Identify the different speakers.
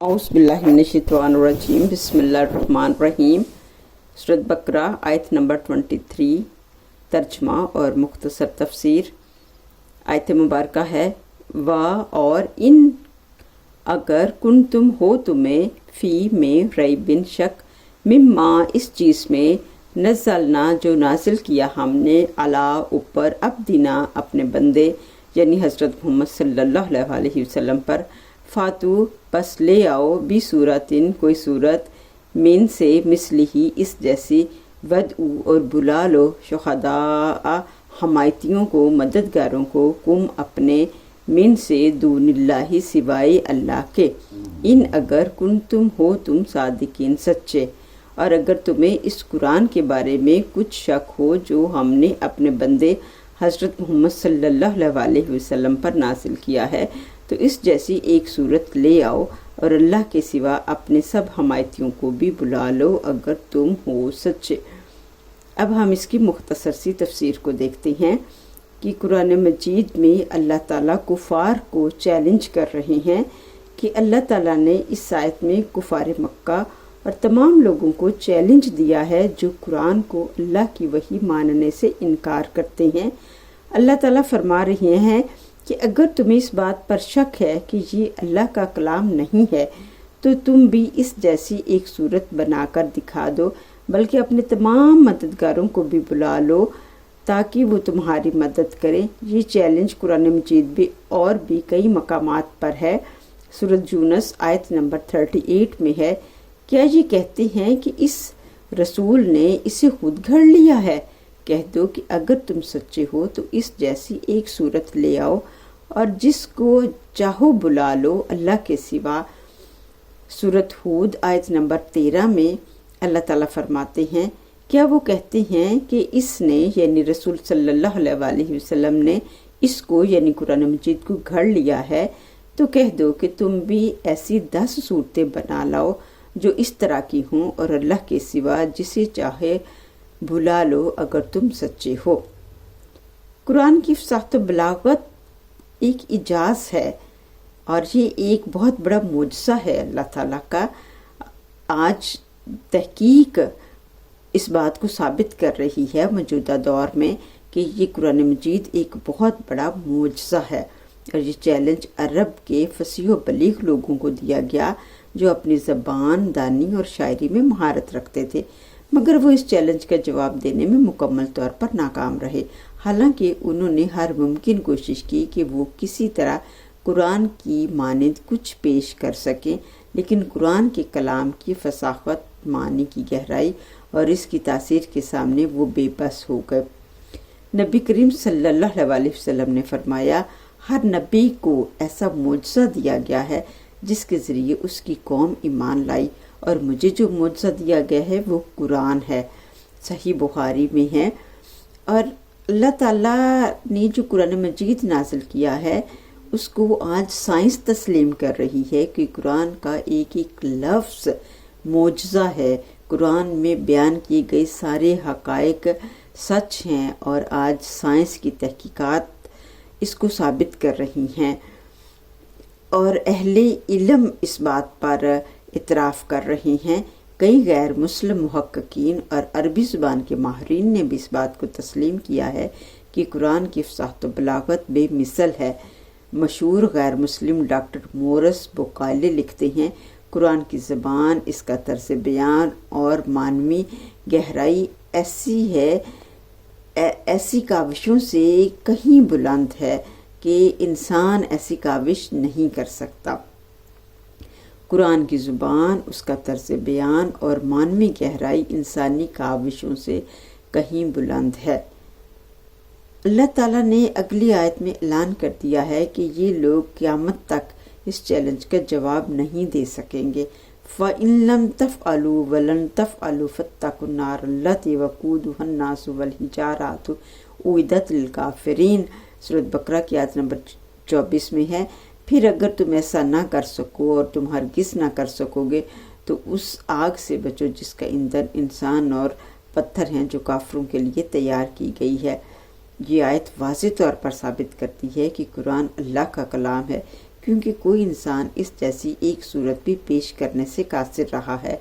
Speaker 1: औज़ु बिल्लाहि मिनश्शैतानिर्रजीम बिस्मिल्लाहिर्रहमानिर्रहीम। सूरत बकरा आयत नंबर 23। तर्जमा और मुख्तसर तफसीर। आयत मुबारका है वा और इन अगर कुन तुम हो तुम्हें फ़ी में रईबिन शक मिम्मा इस चीज़ में नज़लना जो नाजिल किया हमने अला ऊपर अब्दिना अपने बंदे यानी हज़रत मोहम्मद सल्लल्लाहु अलैहि वसल्लम पर फ़ातू बस ले आओ बी सूरतिन कोई सूरत मिन से मिसलिही इस जैसी वदऊ और बुला लो शुहदा हमायतियों को मददगारों को कुम अपने मिन से दूनिल्लाही सिवाय अल्लाह के इन अगर कुन तुम हो तुम सादिकीन सच्चे। और अगर तुम्हें इस कुरान के बारे में कुछ शक हो जो हमने अपने बंदे हज़रत मोहम्मद सल्लल्लाहु अलैहि वसल्लम पर नाजिल किया है तो इस जैसी एक सूरत ले आओ और अल्लाह के सिवा अपने सब हमायतियों को भी बुला लो अगर तुम हो सच्चे। अब हम इसकी मुख्तसर सी तफसीर को देखते हैं कि कुरान मजीद में अल्लाह ताला कुफार को चैलेंज कर रहे हैं कि अल्लाह ताला ने इस आयत में कुफार मक्का और तमाम लोगों को चैलेंज दिया है जो कुरान को अल्लाह की वही मानने से इनकार करते हैं। अल्लाह ताला फरमा रहे हैं कि अगर तुम्हें इस बात पर शक है कि ये अल्लाह का कलाम नहीं है तो तुम भी इस जैसी एक सूरत बनाकर दिखा दो, बल्कि अपने तमाम मददगारों को भी बुला लो ताकि वो तुम्हारी मदद करें। ये चैलेंज कुरान मजीद भी और भी कई मकामात पर है। सूरत यूनुस आयत नंबर 38 में है, क्या ये कहते हैं कि इस रसूल ने इसे खुद घड़ लिया है? कह दो कि अगर तुम सच्चे हो तो इस जैसी एक सूरत ले आओ और जिसको चाहो बुला लो अल्लाह के सिवा। सूरत हूद आयत नंबर 13 में अल्लाह ताला फरमाते हैं, क्या वो कहते हैं कि इसने यानी रसूल सल्लल्लाहु अलैहि वसल्लम ने इसको यानी कुरान मजीद को घड़ लिया है? तो कह दो कि तुम भी ऐसी 10 सूरतें बना लाओ जो इस तरह की हों और अल्लाह के सिवा जिसे चाहे बुला लो अगर तुम सच्चे हो। कुरान की फसाहत व बलागत एक इजाज़ है और ये एक बहुत बड़ा मुजज़ा है अल्लाह ताला का। आज तहकीक इस बात को साबित कर रही है मौजूदा दौर में कि ये कुरान मजीद एक बहुत बड़ा मुजज़ा है और ये चैलेंज अरब के फसीह व बलीग लोगों को दिया गया जो अपनी ज़बान दानी और शायरी में महारत रखते थे, मगर वो इस चैलेंज का जवाब देने में मुकम्मल तौर पर नाकाम रहे। हालांकि उन्होंने हर मुमकिन कोशिश की कि वो किसी तरह कुरान की मानिंद कुछ पेश कर सकें, लेकिन कुरान के कलाम की फसाहत, मानी की गहराई और इसकी तासीर के सामने वो बेबस हो गए। नबी करीम सल्लल्लाहु अलैहि वसल्लम ने फरमाया, हर नबी को ऐसा मुजज़ा दिया गया है जिसके ज़रिए उसकी कौम ईमान लाई और मुझे जो मुजज़ा दिया गया है वो कुरान है। सही बुखारी में है। और अल्लाह ताला ने जो कुरान मजीद नाजिल किया है उसको आज साइंस तस्लीम कर रही है कि कुरान का एक एक लफ्ज़ मुजज़ा है। कुरान में बयान किए गए सारे हक़ाइक़ सच हैं और आज साइंस की तहकीकात इसको साबित कर रही हैं और अहले इल्म इस बात पर इतराफ़ कर रहे हैं। कई गैर मुस्लिम मुहक्किकीन और अरबी ज़ुबान के माहिरीन ने भी इस बात को तस्लीम किया है कि कुरान की फसाहत व बलागत बेमिसल है। मशहूर गैर मुस्लिम डॉक्टर मोरस बुकाले लिखते हैं, कुरान की ज़बान, इसका तर्ज़ बयान और मानवी गहराई ऐसी है, ऐसी काविशों से कहीं बुलंद है कि इंसान ऐसी काविश नहीं कर सकता। कुरान की ज़ुबान, उसका तर्ज़ बयान और मानवी गहराई इंसानी काविशों से कहीं बुलंद है। अल्लाह ताला ने अगली आयत में ऐलान कर दिया है कि ये लोग क़यामत तक इस चैलेंज का जवाब नहीं दे सकेंगे। फ़इन लम तफ़अलू वलन तफ़अलू फ़त्तक़ुन नार अल्लती वक़ूदुहा अन्नासु वल हिजारतु उइद्दत लिल काफ़िरीन। सूरत बकरा की आयत नंबर 24 में है, फिर अगर तुम ऐसा ना कर सको और तुम हरगिज़ ना कर सकोगे तो उस आग से बचो जिसका ईंधन इंसान और पत्थर हैं जो काफिरों के लिए तैयार की गई है। ये आयत वाज़ेह तौर पर साबित करती है कि कुरान अल्लाह का कलाम है। کیونکہ کوئی انسان اس جیسی ایک صورت بھی پیش کرنے سے قاصر رہا ہے